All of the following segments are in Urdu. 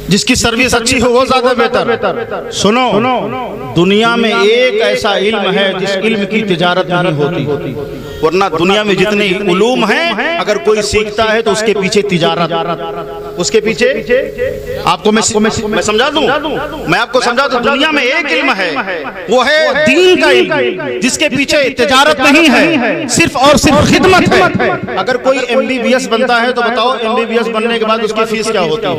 جس کی سروس اچھی ہو وہ زیادہ بہتر. سنو، دنیا میں ایک ایسا علم ہے جس علم کی تجارت نہیں ہوتی، ورنہ دنیا میں جتنے علوم ہیں اگر کوئی سیکھتا ہے تو اس کے پیچھے تجارت، اس کے پیچھے آپ کو میں سمجھا دوں، میں آپ کو سمجھا دوں. دنیا میں ایک علم ہے، وہ ہے دین کا علم، جس کے پیچھے تجارت نہیں ہے، صرف اور صرف خدمت ہے. اگر کوئی MBBS بنتا ہے تو بتاؤ MBBS بننے کے بعد اس کی فیس کیا ہوتی ہے؟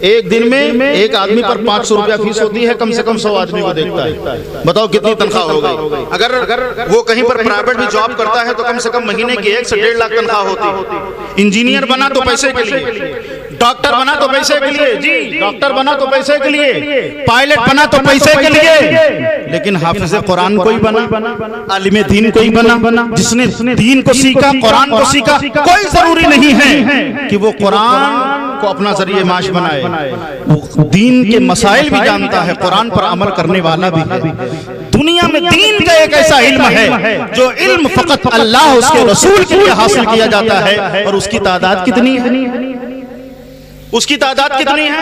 ایک دن میں ایک آدمی پر 500 روپیہ فیس ہوتی ہے، کم سے کم 100 آدمی کو دیکھتا ہے. بتاؤ کتنی تنخواہ ہو گئی. اگر وہ کہیں پر پرائیویٹ بھی جاب کرتا ہے تو کم سے کم مہینے کی 1 سے 1.5 لاکھ تنخواہ ہوتی. انجینئر بنا تو پیسے کے لیے، ڈاکٹر بنا تو پیسے کے لیے، جی ڈاکٹر بنا تو پیسے کے لیے، پائلٹ بنا تو پیسے کے لیے. لیکن حافظ قرآن کوئی بنا، عالم دین کوئی بنا، جس نے دین کو سیکھا، قرآن کو سیکھا، کوئی ضروری نہیں ہے کہ وہ قرآن کو اپنا ذریعہ معاش بنائے. وہ دین کے مسائل بھی جانتا ہے، قرآن پر عمل کرنے والا بھی ہے. دنیا میں دین کا ایک ایسا علم ہے جو علم فقط اللہ اس کے رسول کے لیے حاصل کیا جاتا ہے. اور اس کی تعداد کتنی ہے؟ اس کی تعداد کتنی ہے؟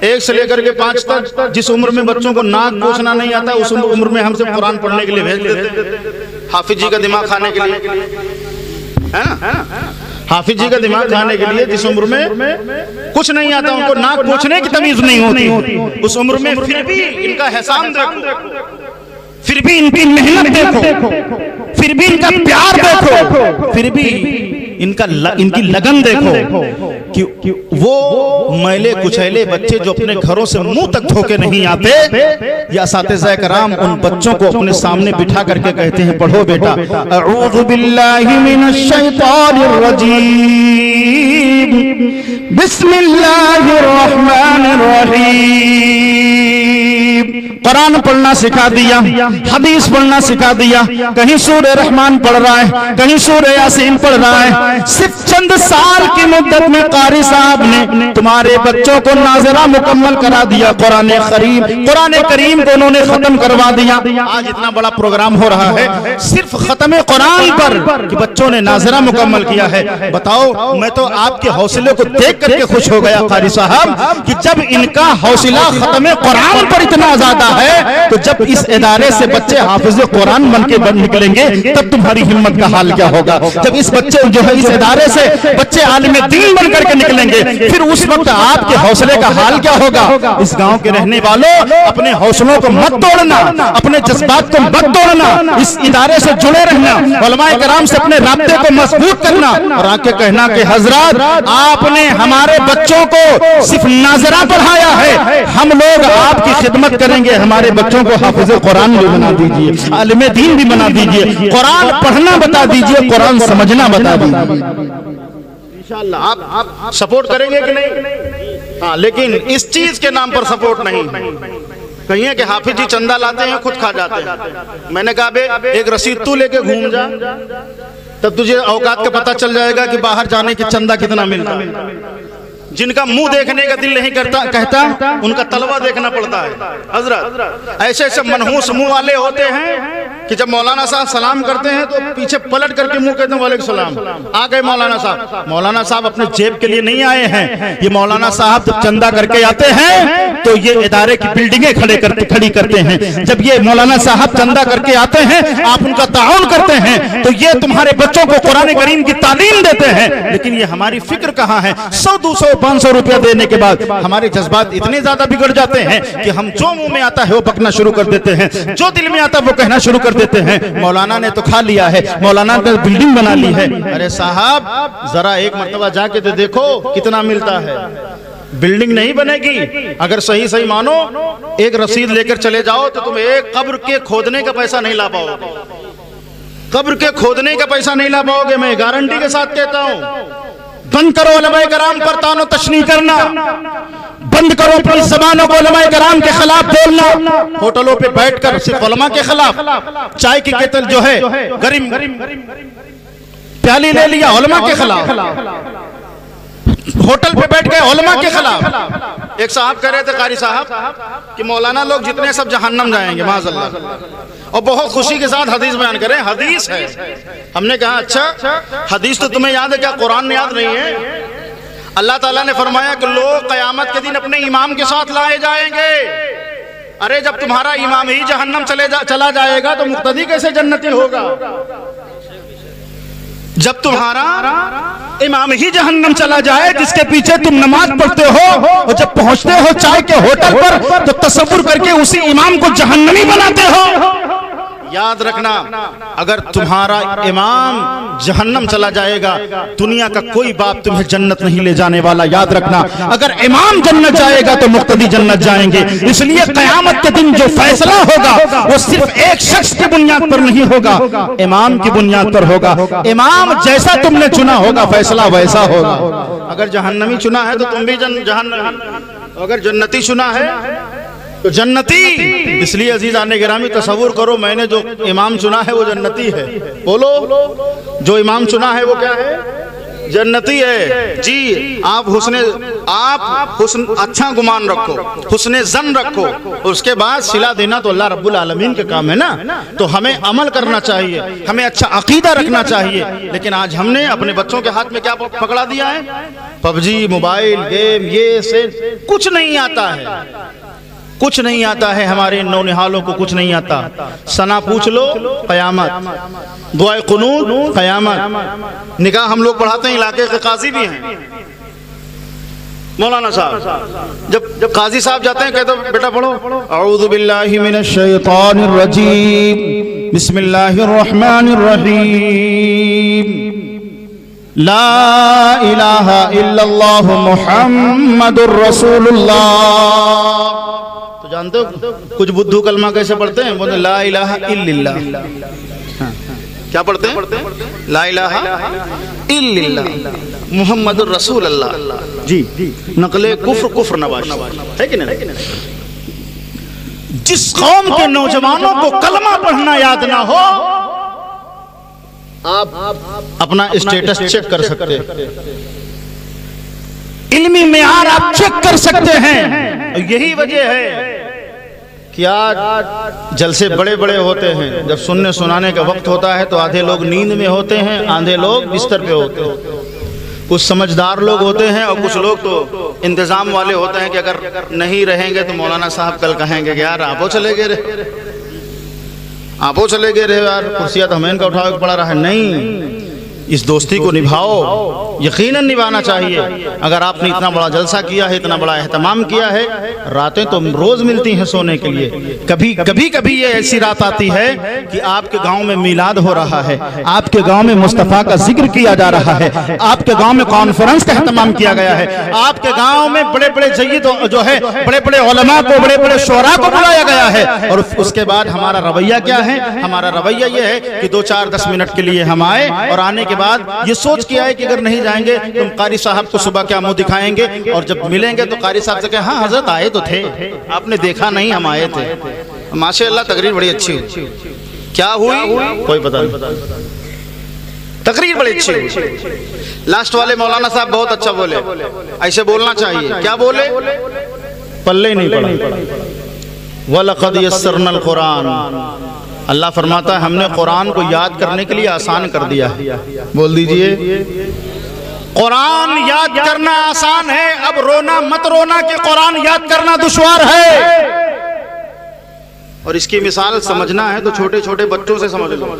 1 سے لے کر کے 5 تک. جس عمر میں بچوں کو ناک پوچھنا نہیں آتا اس عمر میں ہم سے قرآن پڑھنے کے لیے بھیج دیتے، حافظ جی کا دماغ کھانے کے لیے، ہے نا؟ حافظ جی کا دماغ کھانے کے لیے جس عمر میں کچھ نہیں آتا، ان کو ناک پوچھنے کی تمیز نہیں ہوتی، اس عمر میں پھر بھی ان کا احسان دیکھو، پھر بھی ان کی محنت دیکھو، پھر بھی ان کا پیار دیکھو، پھر بھی ان کی لگن دیکھو کہ وہ میلے کچیلے بچے جو اپنے گھروں سے منہ تک دھو کے نہیں آتے، یا اساتذہ کرام ان بچوں کو اپنے سامنے بٹھا کر کے کہتے ہیں پڑھو بیٹا اعوذ باللہ من الشیطان الرجیم بسم اللہ الرحمن الرحیم. قرآن پڑھنا سکھا دیا، حدیث پڑھنا سکھا دیا، کہیں سورہ رحمان پڑھ رہا ہے، کہیں سورہ یاسین پڑھ رہا ہے. صرف چند سال کی مدت میں قاری صاحب نے تمہارے بچوں کو ناظرہ مکمل کرا دیا. قرآن کریم کو انہوں نے ختم کروا دیا. آج اتنا بڑا پروگرام ہو رہا ہے صرف ختم قرآن پر کہ بچوں نے ناظرہ مکمل کیا ہے. بتاؤ، میں تو آپ کے حوصلے کو دیکھ کر کے خوش ہو گیا قاری صاحب کہ جب ان کا حوصلہ ختم قرآن پر اتنا زیادہ ہے تو جب اس ادارے سے بچے حافظ قرآن بن کے نکلیں گے تب تمہاری ہمت کا حال کیا ہوگا. جب اس بچے جو ہے اس ادارے سے بچے عالم دین بن کر کے نکلیں گے پھر اس وقت آپ کے حوصلے کا حال کیا ہوگا. اس گاؤں کے رہنے والوں، اپنے حوصلوں کو مت توڑنا، اپنے جذبات کو مت توڑنا، اس ادارے سے جڑے رہنا، علماء کرام سے اپنے رابطے کو مضبوط کرنا اور آ کے کہنا کہ حضرات آپ نے ہمارے بچوں کو صرف ناظرہ پڑھایا ہے، ہم لوگ آپ کی خدمت کریں گے. ہمارے بچوں کو حافظ قرآن بھی بنا دیجئے، عالم دین بھی بنا دیجئے، قرآن پڑھنا بتا دیجئے، قرآن سمجھنا بتا دیجئے. انشاءاللہ آپ سپورٹ کریں گے کہ نہیں؟ ہاں، لیکن اس چیز کے نام پر سپورٹ نہیں. کہیں کہ حافظ جی چندہ لاتے ہیں خود کھا جاتے ہیں. میں نے کہا بے ایک رسید تو لے کے گھوم جا، تب تجھے اوقات کا پتہ چل جائے گا کہ باہر جانے کی چندہ کتنا ملتا ہے. جن کا منہ دیکھنے کا دل نہیں کہتا ان کا تلوہ دیکھنا پڑتا ہے. حضرت ایسے ایسے منحوس منہ والے ہوتے ہیں کہ جب مولانا صاحب سلام کرتے ہیں تو پیچھے پلٹ کر کے منہ کہتے ہیں وعلیکم السلام. آ گئے مولانا صاحب. مولانا صاحب اپنے جیب کے لیے نہیں آئے ہیں. یہ مولانا صاحب جب چندہ کر کے آتے ہیں تو یہ ادارے کی بلڈنگیں کھڑی کرتے ہیں. جب یہ مولانا صاحب چندہ کر کے آتے ہیں آپ ان کا تعاون کرتے ہیں تو یہ تمہارے بچوں کو قرآن کریم کی تعلیم دیتے ہیں. لیکن یہ ہماری فکر کہاں ہے؟ 100 200 500 روپیہ دینے کے بعد ہمارے جذبات اتنے زیادہ بگڑ جاتے ہیں کہ ہم جو منہ میں آتا ہے وہ بکنا شروع کر دیتے ہیں، جو دل میں آتا ہے وہ کہنا شروع کر دیتے ہیں مولانا نے تو کھا لیا ہے، مولانا نے بلڈنگ بنا لی ہے. ارے صاحب ذرا ایک مرتبہ جا کے دیکھو کتنا ملتا ہے. بلڈنگ نہیں بنے گی. اگر صحیح مانو ایک رسید لے کر چلے جاؤ تو تم ایک قبر کے کھودنے کا پیسہ نہیں لا پاؤ گے. قبر کے کھودنے کا پیسہ نہیں لا پاؤ گے. میں گارنٹی کے ساتھ کہتا ہوں. بند کرو علماء کرام پر تان و تشنیع کرنا، بند کرو اپنی زبانوں کو علماء کرام کے خلاف بولنا. ہوٹلوں پہ بیٹھ کر صرف علماء کے خلاف، چائے کی کیٹل جو ہے گرم پیالی لے لیا علماء کے خلاف، ہوٹل پہ بیٹھ گئے علماء کے خلاف. ایک صاحب کہہ رہے تھے قاری صاحب کہ مولانا لوگ جتنے سب جہنم جائیں گے معاذ اللہ، اور بہت خوشی کے ساتھ حدیث بیان کریں. حدیث ہے. ہم نے کہا اچھا حدیث تو تمہیں یاد ہے کیا قرآن یاد نہیں ہے؟ اللہ تعالیٰ نے فرمایا کہ لوگ قیامت کے دن اپنے امام کے ساتھ لائے جائیں گے. ارے جب تمہارا امام ہی جہنم چلا جائے گا تو مقتدی کیسے جنتی ہوگا؟ جب تمہارا امام ہی جہنم چلا جائے جس کے پیچھے تم نماز پڑھتے ہو، اور جب پہنچتے ہو چائے کے ہوٹل پر تو تصور کر کے اسی امام کو جہنمی بناتے ہو. یاد رکھنا، اگر تمہارا امام جہنم چلا جائے گا دنیا کا کوئی باپ تمہیں جنت نہیں لے جانے والا. یاد رکھنا، اگر امام جنت جائے گا تو مقتدی جنت جائیں گے. اس لیے قیامت کے دن جو فیصلہ ہوگا وہ صرف ایک شخص کی بنیاد پر نہیں ہوگا، امام کی بنیاد پر ہوگا. امام جیسا تم نے چنا ہوگا فیصلہ ویسا ہوگا. اگر جہنمی چنا ہے تو تم بھی جہنمی، اگر جنتی چنا ہے تو جنتی. اس لیے عزیزان گرامی تصور کرو، میں نے جو امام چنا ہے وہ جنتی ہے. بولو، جو امام چنا ہے وہ کیا ہے؟ جنتی ہے. جی آپ حسن اچھا گمان رکھو، حسن ظن رکھو، اس کے بعد صلہ دینا تو اللہ رب العالمین کے کام ہے نا. تو ہمیں عمل کرنا چاہیے، ہمیں اچھا عقیدہ رکھنا چاہیے. لیکن آج ہم نے اپنے بچوں کے ہاتھ میں کیا پکڑا دیا ہے؟ پب جی، موبائل گیم، یہ سے کچھ نہیں آتا ہے، کچھ نہیں آتا ہے. ہمارے نونہالوں کو کچھ نہیں آتا. ثنا پوچھ لو قیامت، دعائے قنوت قیامت. نکاح ہم لوگ پڑھاتے ہیں، علاقے کے قاضی بھی ہیں مولانا صاحب. جب قاضی صاحب جاتے ہیں کہتے ہیں بیٹا پڑھو اعوذ باللہ من الشیطان الرجیم بسم اللہ الرحمن الرحیم لا الہ الا اللہ محمد الرسول اللہ. تو جانتے ہو کچھ بدھو کلمہ کیسے پڑھتے ہیں؟ بولتے ہیں لا الہ الا اللہ. کیا پڑھتے ہیں؟ لا الہ الا اللہ محمد الرسول اللہ. جی نقل کفر نواش ہے کہ نہیں؟ جس قوم کے نوجوانوں کو کلمہ پڑھنا یاد نہ ہو، آپ اپنا اسٹیٹس چیک کر سکتے ہیں، علمی معیار آپ چیک کر سکتے ہیں. یہی وجہ ہے کہ آج جلسے بڑے بڑے ہوتے ہیں، جب سننے سنانے کا وقت ہوتا ہے تو آدھے لوگ نیند میں ہوتے ہیں، آدھے لوگ بستر پہ ہوتے ہیں. کچھ سمجھدار لوگ ہوتے ہیں اور کچھ لوگ تو انتظام والے ہوتے ہیں کہ اگر نہیں رہیں گے تو مولانا صاحب کل کہیں گے کہ یار آپ چلے گئے رہے، آپ چلے گئے رہے یار، کرسیاں تو ہمیں ان کا اٹھا کے پڑا رہا ہے. نہیں، اس دوستی کو نبھاؤ، یقیناً نبھانا چاہیے. اگر آپ نے اتنا بڑا جلسہ کیا ہے، اتنا بڑا اہتمام کیا ہے، راتیں تو روز ملتی ہیں سونے کے لیے. کبھی یہ ایسی رات آتی ہے کہ آپ کے گاؤں میں میلاد ہو رہا ہے، آپ کے گاؤں میں مصطفیٰ کا ذکر کیا جا رہا ہے، آپ کے گاؤں میں کانفرنس کا اہتمام کیا گیا ہے، آپ کے گاؤں میں بڑے بڑے جید جو ہے بڑے بڑے علماء کو، بڑے بڑے شعراء کو بلایا گیا ہے. اور اس کے بعد ہمارا رویہ کیا ہے؟ ہمارا رویہ یہ ہے کہ 2-4-10 منٹ کے لیے ہم آئے اور آنے کے بعد یہ سوچ کے آئے کہ اگر نہیں جائیں گے تو ہم قاری صاحب کو صبح کیا منہ دکھائیں گے، اور جب ملیں گے تو قاری صاحب سے کہیں ہاں حضرت آئے تو تھے، آپ نے دیکھا نہیں، ہم آئے تھے. ماشاءاللہ تقریر بڑی اچھی ہوئی. کیا ہوئی کوئی پتہ نہیں، تقریر بڑی اچھی ہوئی. لاسٹ والے مولانا صاحب بہت اچھا بولے، ایسے بولنا چاہیے. کیا بولے؟ پلے نہیں پڑا. وَلَقَدْ يَسَّرْنَا الْقُرْآنَ، اللہ فرماتا ہے ہم نے قرآن کو یاد کرنے کے لیے آسان کر دیا ہے. بول دیجئے، قرآن یاد کرنا آسان ہے. اب رونا مت رونا کہ قرآن یاد کرنا دشوار ہے. اور اس کی مثال سمجھنا ہے تو چھوٹے چھوٹے بچوں سے سمجھ لو.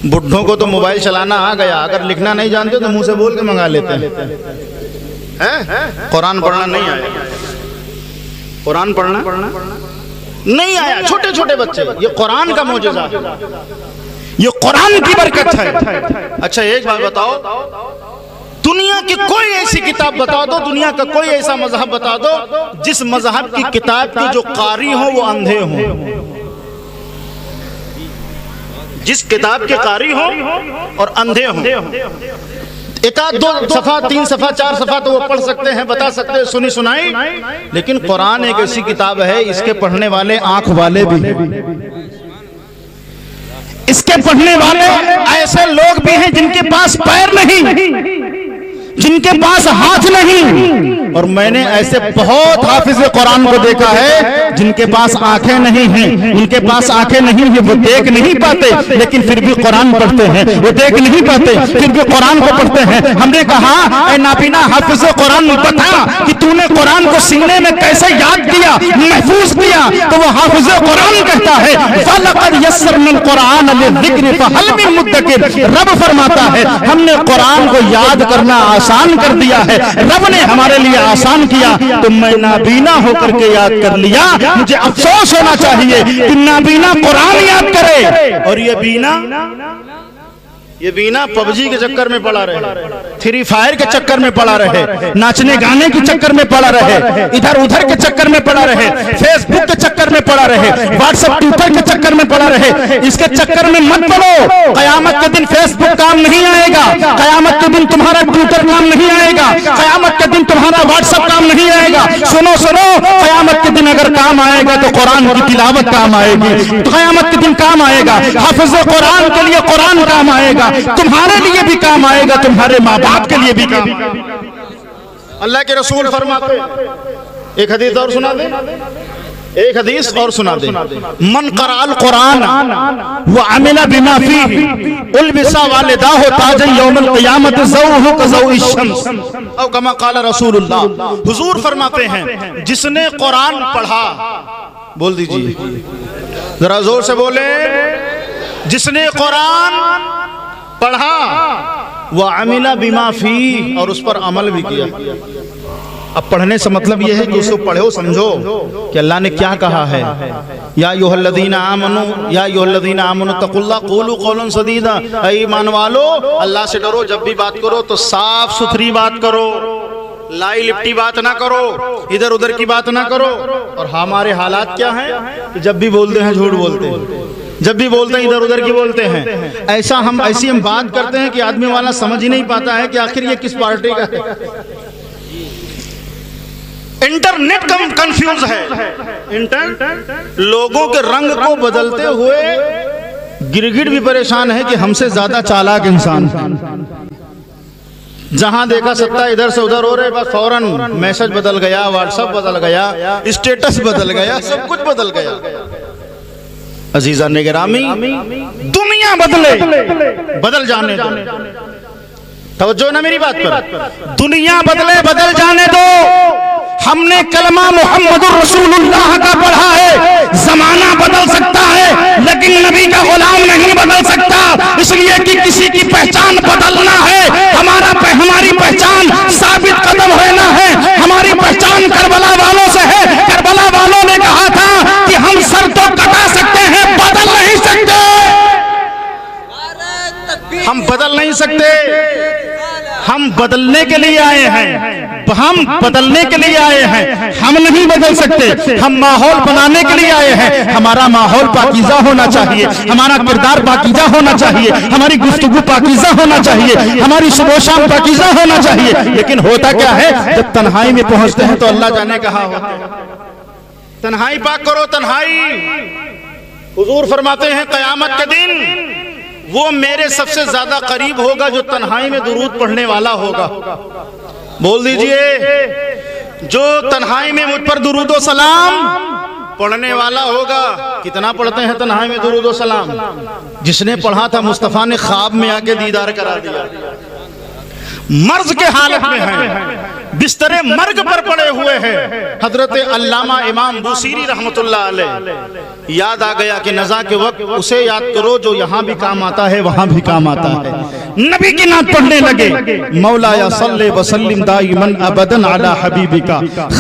بڈھوں کو تو موبائل چلانا آ گیا، اگر لکھنا نہیں جانتے تو منہ سے بول کے منگا لیتے ہیں. قرآن پڑھنا نہیں آیا، قرآن پڑھنا نہیں آیا. چھوٹے چھوٹے بچے، یہ قرآن کا معجزہ ہے، یہ قرآن کی برکت ہے. اچھا ایک بات بتاؤ، دنیا کی کوئی ایسی کتاب بتا دو، دنیا کا کوئی ایسا مذہب بتا دو جس مذہب کی کتاب کے جو قاری ہوں وہ اندھے ہوں. جس کتاب کے قاری ہوں اور اندھے ہوں. ایک آدھ 2 صفحہ 3 صفحہ 4 صفحہ تو وہ پڑھ سکتے ہیں، بتا سکتے ہیں، سنی سنائی. لیکن قرآن ایک ایسی کتاب ہے، اس کے پڑھنے والے آنکھ والے بھی ہیں، اس کے پڑھنے والے ایسے لوگ بھی ہیں جن کے پاس پیر نہیں، جن کے پاس ہاتھ نہیں، اور میں نے ایسے بہت حافظ قرآن کو دیکھا ہے جن کے پاس آنکھیں نہیں ہیں، ان کے پاس آنکھیں نہیں ہیں، وہ دیکھ نہیں پاتے لیکن پھر بھی قرآن پڑھتے ہیں، وہ دیکھ نہیں پاتے پھر بھی قرآن کو پڑھتے ہیں۔ ہم نے کہا اے نابینا حافظ قرآن بتا کہ تو نے قرآن کو سینے میں کیسے یاد کیا، محفوظ کیا؟ تو وہ حافظ قرآن کہتا ہے فَلَقَدْ يَسَّرْنَا الْقُرْآنَ لِلذِّكْرِ فَهَلْ مِن مُدَّكِرٍ۔ رب فرماتا ہے ہم نے قرآن کو یاد کرنا آسان کر دیا ہے، رب نے ہمارے لیے آسان کیا، تو میں نابینا ہو کر کے یاد کر لیا۔ مجھے افسوس ہونا چاہیے کہ نابینا قرآن یاد کرے اور یہ بینا پب جی کے چکر میں پڑا رہے، فری فائر کے چکر میں پڑا رہے، ناچنے گانے کے چکر میں پڑا رہے، ادھر ادھر کے چکر میں پڑا رہے، فیس بک کے چکر میں پڑا رہے، واٹس ایپ ٹویٹر کے چکر میں پڑا رہے۔ اس کے چکر میں مت پڑو، قیامت کے دن فیس بک کام نہیں آئے گا، قیامت کے دن تمہارا ٹویٹر کام نہیں آئے گا، قیامت کے دن تمہارا واٹس ایپ کام نہیں آئے گا۔ سنو قیامت کے دن اگر کام آئے گا تو قرآن کی تلاوت کام آئے گی، تو قیامت کے دن کام آئے گا، حافظ قرآن کے لیے قرآن کام آئے گا، تمہارے لیے بھی کام آئے گا، تمہارے ماں باپ کے لیے بھی کام آئے گا۔ اللہ کے رسول فرماتے ایک حدیث اور سنا دیں، ایک حدیث اور سنا دیں، من قرأ القرآن وعمل بما فيه البس والداه تاجا يوم القيامة ضوءه كضوء الشمس او کما قال رسول اللہ۔ حضور فرماتے ہیں جس نے قرآن پڑھا، بول دیجئے ذرا زور سے بولے، جس نے قرآن پڑھا وعمل بما فيه اور اس پر عمل بھی کیا۔ اب پڑھنے سے مطلب یہ ہے کہ اس کو پڑھو، سمجھو کہ اللہ نے کیا کہا ہے۔ یا ایھا الذین آمنوا یا ایھا الذین آمنوا اتقوا اللہ قولوا قولا سدیدا، اے ایمان والو اللہ سے ڈرو، جب بھی بات کرو تو صاف ستھری بات کرو، لائی لپٹی بات نہ کرو، ادھر ادھر کی بات نہ کرو۔ اور ہمارے حالات کیا ہیں کہ جب بھی بولتے ہیں جھوٹ بولتے ہیں، جب بھی بولتے ہیں ادھر ادھر کی بولتے ہیں۔ ایسی ہم بات کرتے ہیں کہ آدمی والا سمجھ ہی نہیں پاتا ہے کہ آخر یہ کس پارٹی کا ہے۔ انٹرنیٹ کنفیوز ہے، لوگوں کے رنگ کو بدلتے ہوئے گرگٹ بھی پریشان ہے کہ ہم سے زیادہ چالاک انسان، جہاں دیکھا سکتا ہے ادھر سے ادھر ہو رہے، بس فوراً میسج بدل گیا، واٹس ایپ بدل گیا، اسٹیٹس بدل گیا، سب کچھ بدل گیا۔ عزیزان گرامی، دنیا بدل جانے دو، توجہ نا میری بات پر، دنیا بدل جانے دو۔ ہم نے کلمہ محمد رسول اللہ کا پڑھا ہے، زمانہ بدل سکتا ہے لیکن نبی کا غلام نہیں بدل سکتا، اس لیے کہ کسی کی پہچان بدلنا ہے، ہماری پہچان ثابت قدم ہونا ہے، ہماری پہچان کربلا والوں سے ہے۔ کربلا والوں نے کہا تھا کہ ہم سر تو کٹا سکتے ہیں، بدل نہیں سکتے، ہم بدل نہیں سکتے، ہم بدلنے کے لیے آئے ہیں، ہم بدلنے کے لیے آئے ہیں، ہم نہیں بدل سکتے، ہم ماحول بنانے کے لیے آئے ہیں۔ ہمارا ماحول پاکیزہ ہونا چاہیے، ہمارا کردار پاکیزہ ہونا چاہیے، ہماری گفتگو پاکیزہ ہونا چاہیے، ہماری صبح و شام پاکیزہ ہونا چاہیے۔ لیکن ہوتا کیا ہے جب تنہائی میں پہنچتے ہیں تو اللہ جانے کہاں ہوتے ہیں۔ تنہائی پاک کرو، تنہائی۔ حضور فرماتے ہیں قیامت کے دن وہ میرے سب سے زیادہ قریب ہوگا جو تنہائی میں درود پڑھنے والا ہوگا۔ بول دیجئے جو تنہائی میں مجھ پر درود و سلام پڑھنے والا ہوگا۔ کتنا پڑھتے ہیں تنہائی میں درود و سلام؟ جس نے پڑھا تھا مصطفیٰ نے خواب میں آ کے دیدار کرا دیا۔ مرض کے حالت میں ہیں، بستر مرگ پر پڑے ہوئے ہیں۔ حضرت علامہ امام بوصیری رحمت اللہ علیہ یاد آ گیا کہ نزا کے وقت اسے یاد کرو جو یہاں بھی کام آتا ہے وہاں بھی کام آتا ہے۔ نبی کی نعت پڑھنے لگے، مولا یا صلی وسلم دائما ابدا علی حبیبک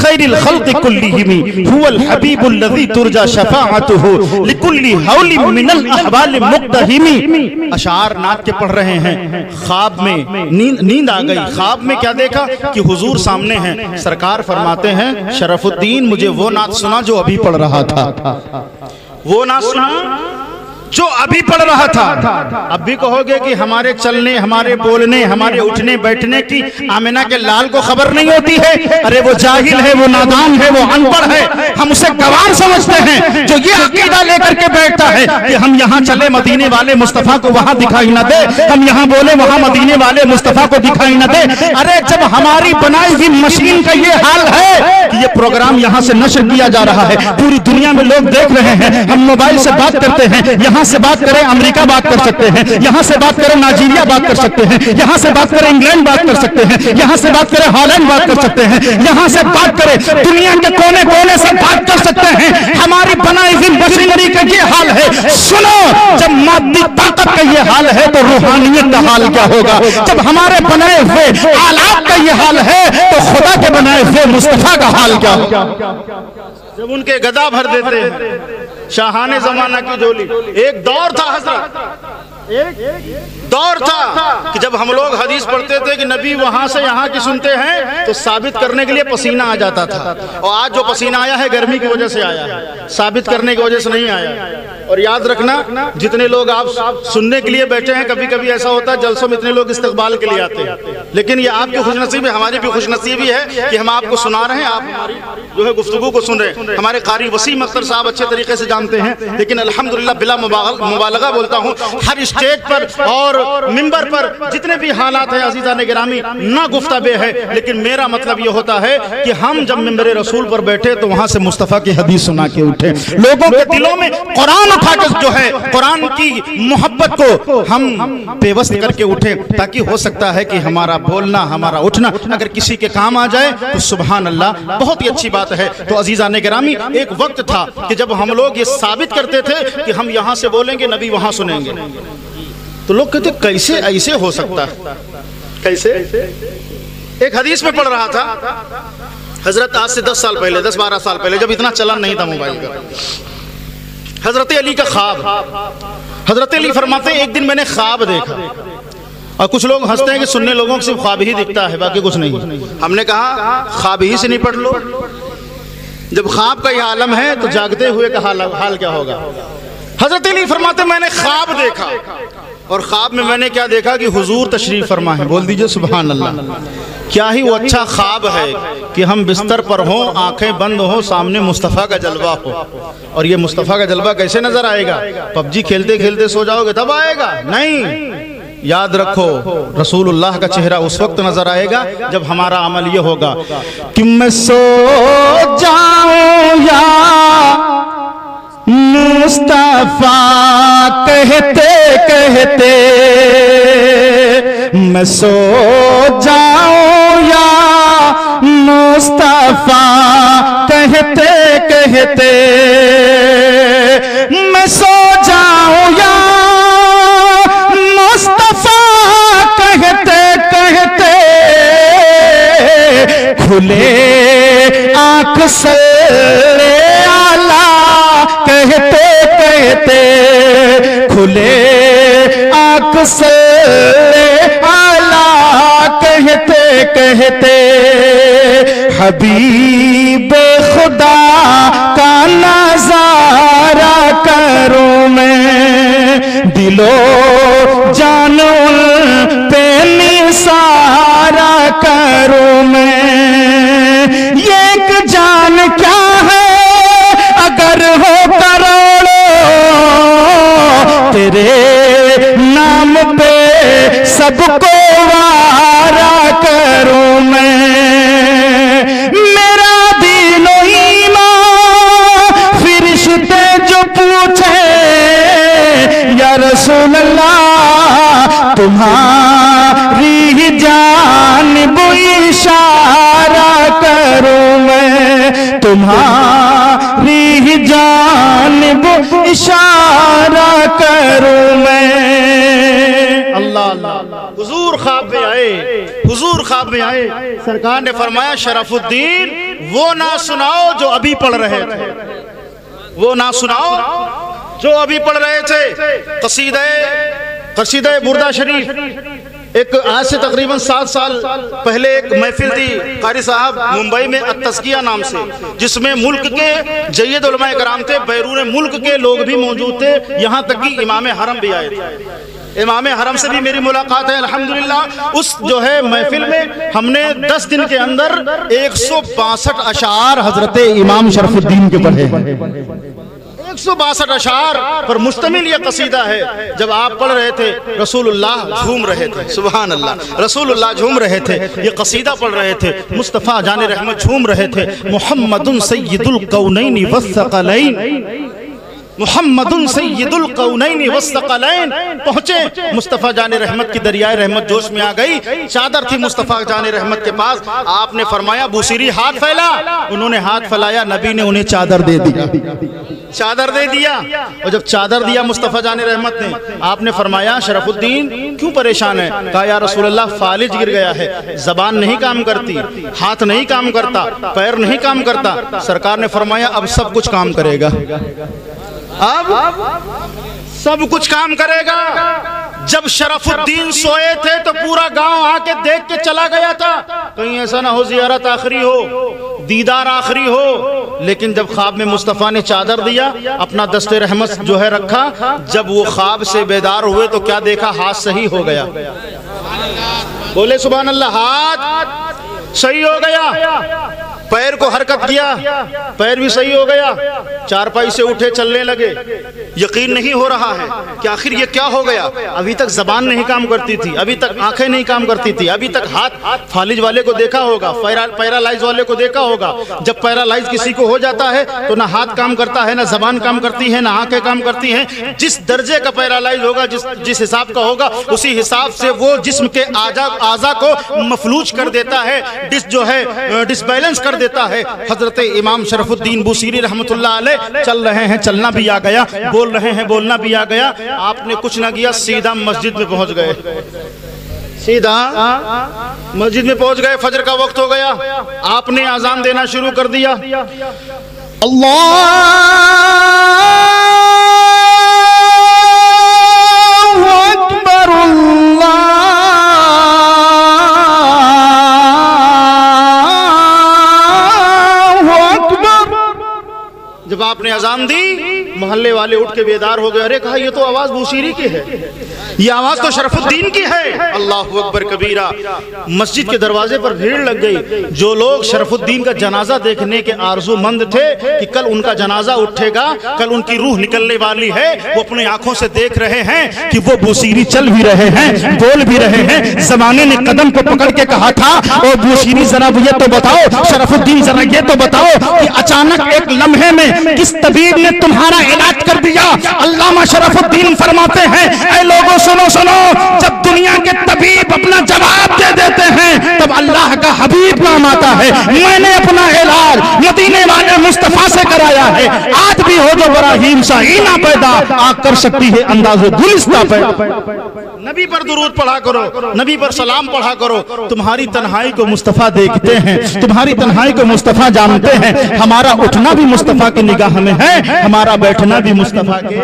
خیر الخلق کلہم هو الحبیب الذی ترجى شفاعته لكل حول من الاحوال مقتحم۔ اشعار نعت کے پڑھ رہے ہیں، خواب میں نیند آ گئی۔ خواب میں کیا دیکھا کہ حضور سامنے ہیں، سرکار فرماتے ہیں شرف الدین مجھے وہ نعت سنا جو ابھی پڑھ رہا تھا، وہ نعت سنا جو ابھی پڑھ رہا تھا۔ اب بھی کہو گے کہ ہمارے چلنے، ہمارے بولنے، ہمارے اٹھنے بیٹھنے کی آمنہ کے لال کو خبر نہیں ہوتی ہے؟ ارے وہ جاہل ہے، وہ نادان ہے، وہ ان پڑھ ہے۔ ہم اسے گوار سمجھتے ہیں جو یہ عقیدہ لے کر کے بیٹھتا ہے کہ ہم یہاں چلے مدینے والے مصطفیٰ کو وہاں دکھائی نہ دے، ہم یہاں بولے وہاں مدینے والے مصطفیٰ کو دکھائی نہ دے۔ ارے جب ہماری بنائی ہوئی مشین کا یہ حال ہے کہ یہ پروگرام یہاں سے نشر کیا جا رہا ہے، پوری دنیا میں لوگ دیکھ رہے ہیں، ہم موبائل سے بات کرتے ہیں، یہاں سے بات کریں امریکہ بات کر سکتے ہیں، یہاں سے بات کریں نائجیریا بات کر سکتے ہیں، یہاں سے بات کریں انگلینڈ بات کر سکتے ہیں، یہاں سے بات کریں ہالینڈ بات کر سکتے ہیں، یہاں سے بات کریں دنیا کے کونے کونے سے بات کر سکتے ہیں۔ ہماری بنائی ہوئی مشینری کا یہ حال ہے۔ سنو، جب مادی طاقت کا یہ حال ہے تو روحانیت کا حال کیا ہوگا؟ جب ہمارے بنائے ہوئے آلات کا یہ حال ہے تو خدا کے بنائے ہوئے مصطفیٰ کا حال کیا ہوگا؟ جب ان کے گدا بھر دیتے ہیں شاہانِ زمانہ کی جولی۔ ایک دور تھا حضرت، دور تھا کہ جب ہم لوگ حدیث پڑھتے تھے کہ نبی وہاں سے یہاں کی سنتے ہیں تو ثابت کرنے کے لیے پسینہ آ جاتا تھا، اور آج جو پسینہ آیا ہے گرمی کی وجہ سے آیا ہے، ثابت کرنے کی وجہ سے نہیں آیا۔ اور یاد رکھنا جتنے لوگ آپ سننے کے لیے بیٹھے ہیں، کبھی کبھی ایسا ہوتا ہے جلسوں میں اتنے لوگ استقبال کے لیے آتے ہیں، لیکن یہ آپ کی خوش نصیبی ہے، ہماری بھی خوش نصیبی ہے کہ ہم آپ کو سنا رہے ہیں، آپ ہماری جو ہے گفتگو کو سن رہے ہیں۔ ہمارے قاری وسیم اختر صاحب اچھے طریقے سے جانتے ہیں، لیکن الحمدللہ بلا مبالغہ بولتا ہوں، ہر اسٹیج پر اور ممبر پر جتنے بھی حالات ہیں عزیزان گرامی نہ گفتہ بے ہے، لیکن میرا مطلب یہ ہوتا ہے کہ ہم جب ممبر رسول پر بیٹھے تو وہاں سے مصطفیٰ کی حدیث سنا کے اٹھے، لوگوں کے دلوں میں قرآن اٹھا کے جو ہے قرآن کی محبت کو ہم پیوست کر کے اٹھے، تاکہ ہو سکتا ہے کہ ہمارا بولنا ہمارا اٹھنا اگر کسی کے کام آ جائے تو سبحان اللہ، بہت ہی اچھی بات ہے۔ تو عزیزان گرامی ایک وقت تھا کہ جب ہم لوگ یہ ثابت کرتے تھے کہ ہم یہاں سے بولیں گے نبی وہاں سنیں گے، تو لوگ کہتے کیسے ایسے ہو سکتا ہے؟ کیسے؟ ایک حدیث میں پڑھ رہا تھا حضرت، آج سے 10 سال پہلے 10-12 سال پہلے جب اتنا چلن نہیں تھا موبائل کا، حضرت علی کا خواب۔ حضرت علی فرماتے ہیں ایک دن میں نے خواب دیکھا، اور کچھ لوگ ہنستے ہیں کہ سننے لوگوں کو صرف خواب ہی دکھتا ہے باقی کچھ نہیں۔ ہم نے کہا خواب ہی سے نہیں پڑھ لو، جب خواب کا یہ عالم ہے تو جاگتے ہوئے کا حال کیا ہوگا؟ حضرت علی فرماتے میں نے خواب دیکھا، اور خواب میں نے کیا دیکھا کہ حضور تشریف فرما ہے۔ بول دیجئے سبحان اللہ۔ کیا ہی وہ اچھا خواب ہے کہ ہم بستر پر ہوں، آنکھیں بند ہوں، سامنے مصطفیٰ کا جلوہ ہو۔ اور یہ مصطفیٰ کا جلوہ کیسے نظر آئے گا؟ پب جی کھیلتے کھیلتے سو جاؤ گے تب آئے گا؟ نہیں، یاد رکھو رسول اللہ کا چہرہ اس وقت نظر آئے گا جب ہمارا عمل یہ ہوگا کہ میں سو جاؤں یا مصطفیٰ کہتے کہتے، میں سو جاؤں یا مصطفیٰ کہتے کہتے، میں سو جاؤں یا مصطفیٰ کہتے کہتے، کھلے آنکھ سے کہتے کہتے، کھلے آنکھ سے آلہ کہتے کہتے، حبیب خدا کا نظارہ کروں میں، دل و جان پہ نثارہ کروں میں، یہ ایک جان کیا ہے اگر ہو کروڑوں، تیرے نام پہ سب کو وارا کروں میں، میرا دین و ایمان فرشتے جو پوچھے یا رسول اللہ تمہاری جانب اشارہ کروں میں، تمہاری جانب اشارہ کروں میں۔ اللہ اللہ، حضور خواب میں آئے، حضور خواب میں آئے، سرکار نے فرمایا شرف الدین وہ نہ سناؤ جو ابھی پڑھ رہے تھے، وہ نہ سناؤ جو ابھی پڑھ رہے تھے۔ قصیدہ بردہ شریف، ایک آج سے تقریباً 7 سال پہلے ایک محفل تھی قاری صاحب ممبئی میں التزکیہ نام سے، جس میں ملک کے جید علماء کرام تھے، بیرون ملک کے لوگ بھی موجود تھے، یہاں تک کہ امام حرم بھی آئے تھے۔ امام حرم سے بھی میری ملاقات ہے الحمدللہ. اس جو ہے محفل میں ہم نے 10 دن کے اندر 162 اشعار حضرت امام شرف الدین کے پڑھے. 162 اشعار پر مشتمل یہ قصیدہ ہے. جب آپ پڑھ رہے تھے رسول اللہ جھوم رہے تھے. سبحان اللہ, رسول اللہ جھوم رہے تھے, یہ قصیدہ پڑھ رہے تھے. مصطفیٰ جان رحمت جھوم رہے تھے. محمد سید القونین والثقلین, محمد سید القونین والثقلین. پہنچے مصطفیٰ جان رحمت کی دریائے رحمت جوش میں آ گئی. چادر تھی مصطفیٰ جان رحمت کے پاس. آپ نے فرمایا بوسیری ہاتھ پھیلا. انہوں نے ہاتھ پھیلایا, نبی نے انہیں چادر دے دیا. چادر دے دیا. اور جب چادر دیا مصطفیٰ جان رحمت نے, آپ نے فرمایا شرف الدین کیوں پریشان ہے؟ کہا یا رسول اللہ فالج گر گیا ہے, زبان نہیں کام کرتی, ہاتھ نہیں کام کرتا, پیر نہیں کام کرتا. سرکار نے فرمایا اب سب کچھ کام کرے گا, اب سب کچھ کام کرے گا. جب شرف الدین سوئے تھے تو پورا گاؤں آ کے دیکھ کے چلا گیا تھا, کہیں ایسا نہ ہو زیارت آخری ہو, دیدار آخری ہو. لیکن جب خواب میں مصطفیٰ نے چادر دیا, اپنا دست رحمت جو ہے رکھا, جب وہ خواب سے بیدار ہوئے تو کیا دیکھا؟ ہاتھ صحیح ہو گیا. بولے سبحان اللہ, ہاتھ صحیح ہو گیا. پیر کو حرکت کیا, پیر بھی صحیح ہو گیا. چارپائی سے اٹھے چلنے لگے. یقین نہیں ہو رہا ہے کہ آخر یہ کیا ہو گیا. ابھی تک زبان نہیں کام کرتی تھی, ابھی تک آنکھیں نہیں کام کرتی تھی, ابھی تک ہاتھ فالج والے کو دیکھا ہوگا, پیرالائز والے کو دیکھا ہوگا. جب پیرالائز کسی کو ہو جاتا ہے تو نہ ہاتھ کام کرتا ہے, نہ زبان کام کرتی ہے, نہ آنکھیں کام کرتی ہیں. جس درجے کا پیرالائز ہوگا, جس حساب کا ہوگا, اسی حساب سے وہ جسم کے اعضاء کو مفلوج کر دیتا ہے, جو ہے ڈس بیلنس کر دیتا ہے. حضرت امام شرف الدین بوسیری رحمت اللہ علیہ چل رہے ہیں, چلنا بھی آ گیا, بول رہے ہیں, بولنا بھی آ گیا. آپ نے کچھ نہ کیا, سیدھا مسجد میں پہنچ گئے. سیدھا مسجد میں پہنچ گئے. فجر کا وقت ہو گیا. آپ نے اذان دینا شروع کر دیا. اللہ اکبر, اللہ جب آپ نے اذان دی, محلے والے اٹھ کے بیدار ہو گئے. ارے کہا یہ تو آواز بوسیری کی ہے, یہ آواز تو شرف الدین کی ہے. اللہ اکبر کبیرہ. مسجد کے دروازے پر بھیڑ لگ گئی. جو لوگ شرف الدین کا جنازہ دیکھنے کے آرزو مند تھے کہ کل ان کا جنازہ اٹھے گا, کل ان کی روح نکلنے والی ہے, وہ اپنی آنکھوں سے دیکھ رہے ہیں کہ وہ بوسیری چل بھی رہے ہیں, بول بھی رہے ہیں. زمانے نے قدم کو پکڑ کے کہا تھا, او بوسیری ذرا یہ تو بتاؤ, شرف الدین ذرا یہ تو بتاؤ کہ اچانک ایک لمحے میں کس طبیب نے تمہارا علاج کر دیا. علامہ شرف الدین فرماتے ہیں, اے لوگوں سنو سنو, جب دنیا کے طبیب اپنا جواب دے دیتے ہیں تب اللہ کا حبیب نام آتا ہے. میں نے اپنا علاج مدینے والے مصطفیٰ سے کرایا ہے. آج بھی ہو جو ابراہیم سا اینا پیدا, آگ کر سکتی ہے انداز گلستہ پیدا. نبی پر درود پڑھا کرو, نبی پر سلام پڑھا کرو. تمہاری تنہائی کو مصطفیٰ دیکھتے ہیں, تمہاری تنہائی کو مصطفیٰ جانتے ہیں. ہمارا اٹھنا بھی مصطفیٰ کی نگاہ میں ہے, ہمارا بیٹھنا بھی مصطفیٰ کے.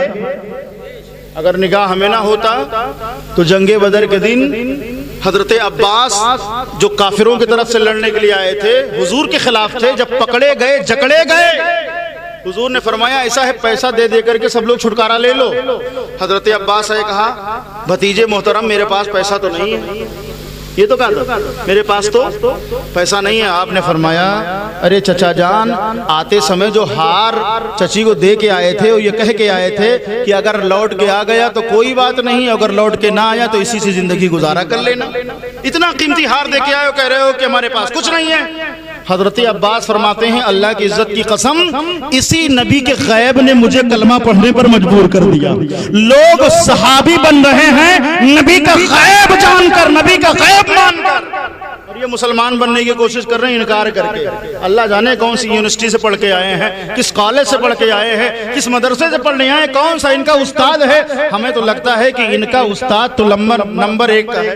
اگر نگاہ ہمیں نہ ہوتا تو جنگ بدر کے دن حضرت عباس جو کافروں کی طرف سے لڑنے کے لیے آئے تھے, حضور کے خلاف تھے, جب پکڑے گئے, جکڑے گئے, حضور نے فرمایا ایسا ہے پیسہ دے دے کر کے سب لوگ چھٹکارا لے لو. حضرت عباس نے کہا بھتیجے محترم میرے پاس پیسہ تو نہیں ہے. یہ تو کہا میرے پاس تو پیسہ نہیں ہے. آپ نے فرمایا ارے چچا جان, آتے سمے جو ہار چچی کو دے کے آئے تھے وہ یہ کہہ کے آئے تھے کہ اگر لوٹ کے آ گیا تو کوئی بات نہیں, اگر لوٹ کے نہ آیا تو اسی سے زندگی گزارا کر لینا. اتنا قیمتی ہار دے کے آئے ہو, کہہ رہے ہو کہ ہمارے پاس کچھ نہیں ہے. حضرت عباس فرماتے ہیں اللہ کی عزت کی قسم, اسی نبی کے غیب نے مجھے کلمہ پڑھنے پر مجبور کر دیا. لوگ صحابی بن رہے ہیں نبی کا غیب جان کر, نبی کا غیب مان کر, اور یہ مسلمان بننے کی کوشش کر رہے ہیں انکار کر کے. اللہ جانے کون سی یونیورسٹی سے پڑھ کے آئے ہیں, کس کالج سے پڑھ کے آئے ہیں, کس مدرسے سے پڑھنے آئے ہیں, کون سا ان کا استاد ہے. ہمیں تو لگتا ہے کہ ان کا استاد تو نمبر 1 کا ہے.